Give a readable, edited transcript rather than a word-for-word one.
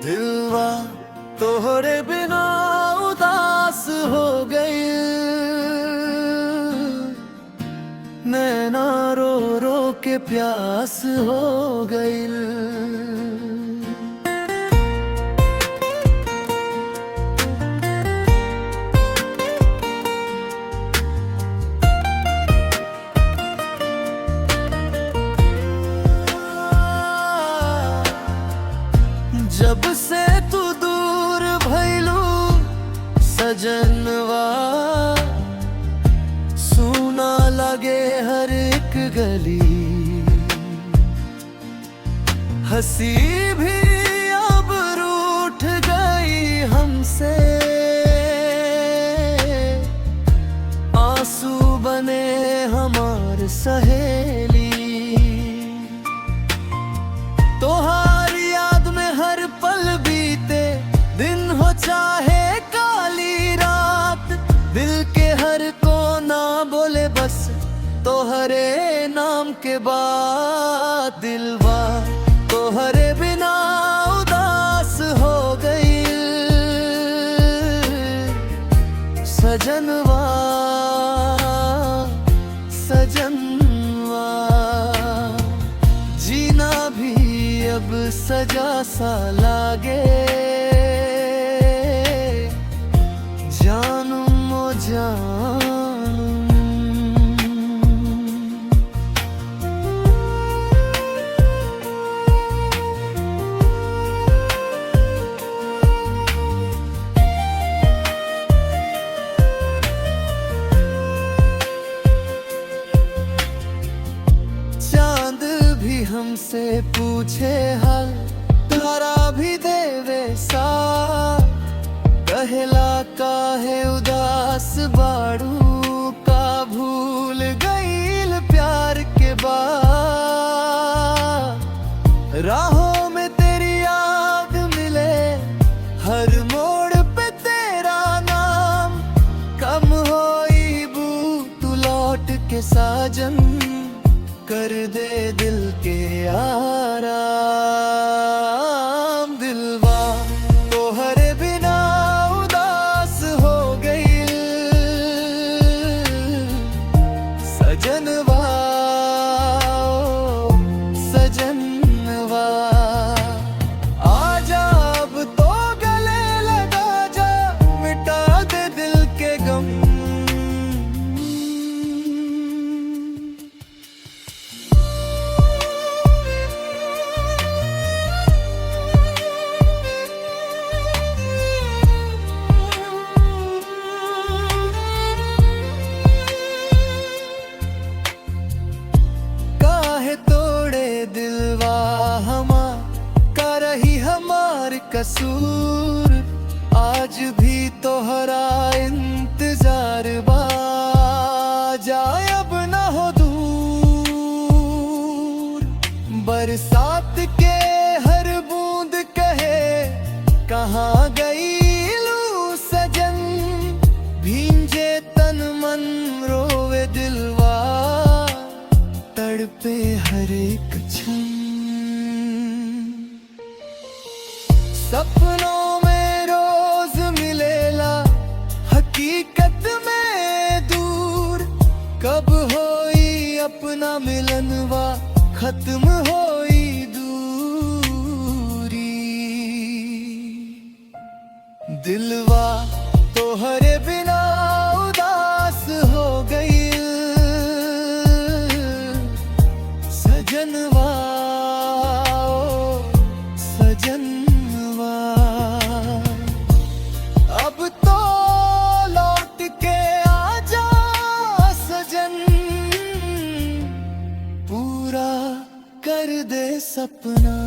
दिलवा तोहरे बिना उदास हो गई, नैना रो रो के प्यास हो गई। जब से तू दूर भइलू सजनवा, सुना लगे हर एक गली, हंसी भी अब रूठ गई हमसे, आंसू बने हमार सहेली। तोहार याद में हर पल बीते, दिन हो चाहे काली रात, दिल के हर कोना बोले बस तोहरे नाम के बाद। दिलवा तोहरे बिना उदास हो गई, सजनवा सजनवा, जीना भी अब सजा सा लागे, जानूं ओ जानूं। चांद भी हमसे पूछे हाल, तारा भी देवे सा, कहला काहे उदास बाड़ू, का भूल गईल प्यार के बाद। राहों में तेरी याद मिले, हर मोड़ पे तेरा नाम, कम होई बू तू लौट के साजन, कर दे दिल के आराम। दिलवा तोहरे बिना उदास हो गई, सजनवा सजनवा, आजा अब तो गले लगा जा, मिटा दे दिल के गम। तोड़े दिलवा हमार, का रही हमार कसूर, आज भी तोहरा इंतजार बा, जाए अब न हो दूर। बरसात के हर बूंद कहे कहाँ गई लू सजन, भींजे तन मन रोवे दिलवा, तड़पे हर एक क्षण। सपनों में रोज मिलेला, हकीकत में दूर, कब होई अपना मिलनवा, खत्म होई दूरी। दिलवा तोहरे बिना उदास हो गई, सजनवा सजनवा, अब तो लौट के आजा सजन, पूरा कर दे सपना।